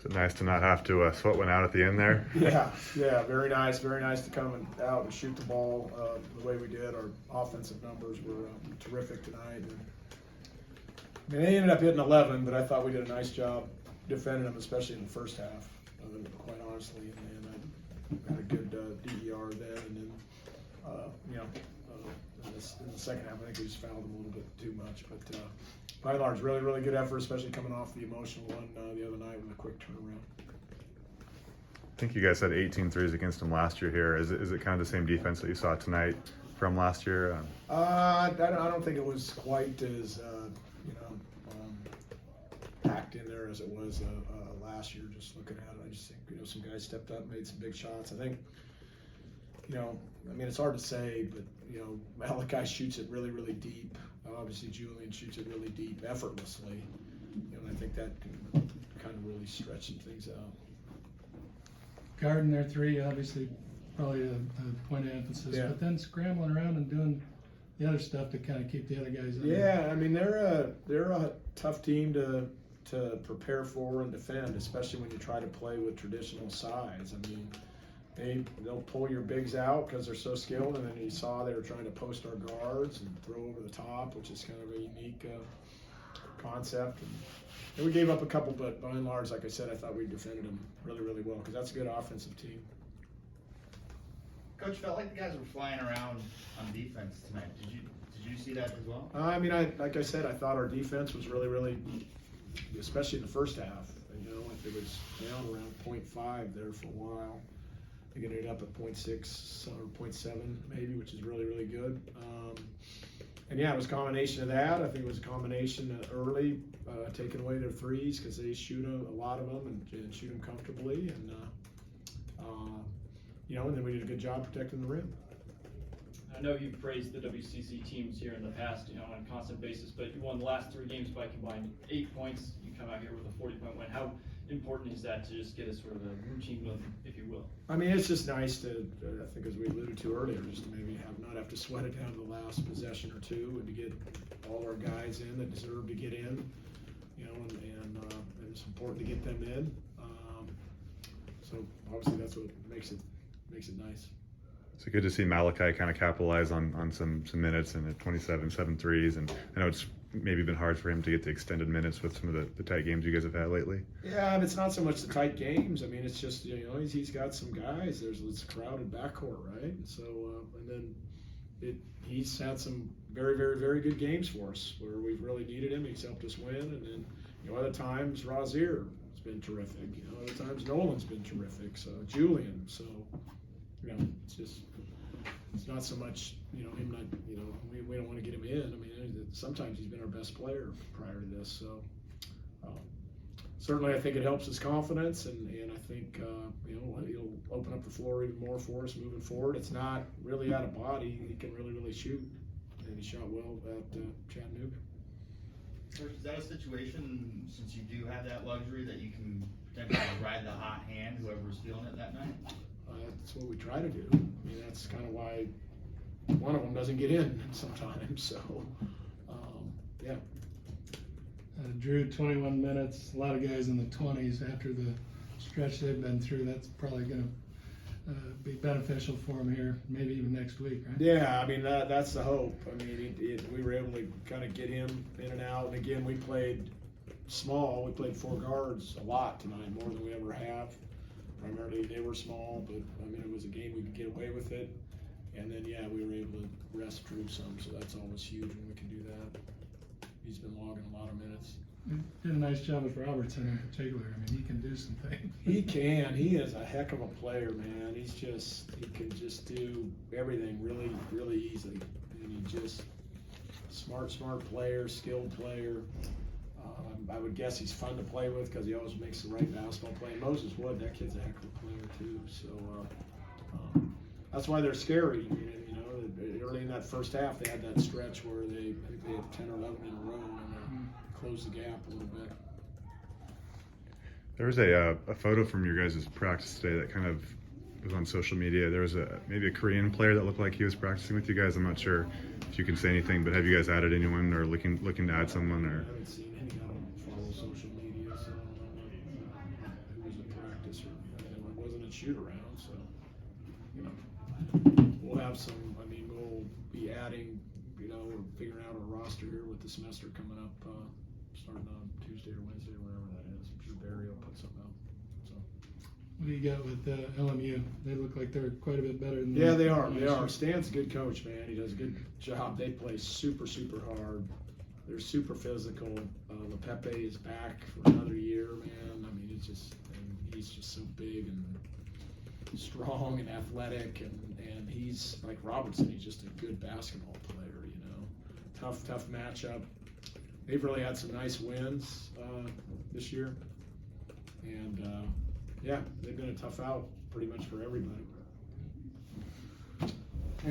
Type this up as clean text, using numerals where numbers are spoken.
Is it nice to not have to sweat one out at the end there? Yeah, very nice to come out and shoot the ball the way we did. Our offensive numbers were terrific tonight. And, I mean, they ended up hitting 11, but I thought we did a nice job defending them, especially in the first half, quite honestly. And I had a good DER then, and then, in the second half, I think we just fouled them a little bit too much. But by and large, really good effort, especially coming off the emotional one the other night with a quick turnaround. I think you guys had 18 threes against them last year here. Is it kind of the same defense that you saw tonight from last year? I don't think it was quite as packed in there as it was last year. Just looking at it, I just think some guys stepped up, made some big shots. I think it's hard to say, but Malachi shoots it really deep. Obviously, Julian shoots it really deep, effortlessly. And I think that can kind of really stretch some things out. Guarding their three, obviously, probably a point of emphasis, Yeah. but then scrambling around and doing the other stuff to kind of keep the other guys in. Yeah, I mean they're a tough team to prepare for and defend, especially when you try to play with traditional size. I mean, they'll pull your bigs out because they're so skilled, and then you saw they were trying to post our guards and throw over the top, which is kind of a unique concept. And we gave up a couple, but by and large, like I said, I thought we defended them really well because that's a good offensive team. Coach, felt like the guys were flying around on defense tonight. Did you see that as well? I mean, like I said, I thought our defense was really, especially in the first half. It was down around 0.5 there for a while. I think it ended up at 0.6 or 0.7 maybe, which is really good. And yeah, it was a combination of that. I think it was a combination early, taking away their threes because they shoot a lot of them and shoot them comfortably. And and then we did a good job protecting the rim. I know you've praised the WCC teams here in the past, on a constant basis, but you won the last 3 games by combined 8 points. You come out here with a 40-point win. How important is that to just get a sort of a routine win, if you will? I mean, it's just nice to, I think as we alluded to earlier, just to maybe not have to sweat it down to the last possession or two, and to get all our guys in that deserve to get in, and it's important to get them in. So obviously that's what makes it nice. It's good to see Malachi kind of capitalize on some minutes and 7 threes, and I know it's maybe been hard for him to get the extended minutes with some of the tight games you guys have had lately. Yeah, and it's not so much the tight games. I mean, it's just he's got some guys. There's this crowded backcourt, right? So and then he's had some very good games for us where we've really needed him. He's helped us win, and then other times Razir has been terrific. Other times Nolan's been terrific. So Julian. So it's not so much him not we don't want to get him in. I mean, sometimes he's been our best player prior to this. So certainly I think it helps his confidence, and I think he'll open up the floor even more for us moving forward. It's not really out of body. He can really shoot, and he shot well at Chattanooga. Coach, is that a situation, since you do have that luxury, that you can potentially ride the hot hand, whoever's feeling it that night? That's what we try to do. I mean, that's kind of why one of them doesn't get in sometimes. So, yeah. Drew, 21 minutes. A lot of guys in the 20s after the stretch they've been through. That's probably going to be beneficial for him here, maybe even next week, right? Yeah, I mean, that's the hope. I mean, we were able to kind of get him in and out. And again, we played small. We played 4 guards a lot tonight, more than we ever have. Primarily they were small, but I mean it was a game we could get away with it. And then we were able to rest Drew some, so that's always huge when we can do that. He's been logging a lot of minutes. Did a nice job with Robertson in particular. I mean, he can do some things. He can. He is a heck of a player, man. He can just do everything really easily. And he just smart player, skilled player. I would guess he's fun to play with because he always makes the right basketball play. And Moses Wood, that kid's a heck of a player too. So that's why they're scary. Early in that first half, they had that stretch where I think they had 10 or 11 in a row, and they closed the gap a little bit. There was a photo from your guys' practice today that kind of was on social media. There was maybe a Korean player that looked like he was practicing with you guys. I'm not sure if you can say anything, but have you guys added anyone or looking to add someone? Or I haven't seen any. I don't follow social media, so practice, and it wasn't a shoot around. So, you know, we'll have some. I mean, we'll be adding. You know, we're figuring out our roster here with the semester coming up, starting on Tuesday or Wednesday, or whatever that is. I'm sure Barry will put something out. So. What do you got with LMU? They look like they're quite a bit better than. Yeah, they are. They are. Stan's a good coach, man. He does a good job. They play super, super hard. They're super physical. LePepe is back for another year, man. I mean, and he's just so big and strong and athletic, and he's like Robertson. He's just a good basketball player, you know. Tough matchup. They've really had some nice wins this year, and yeah, they've been a tough out pretty much for everybody.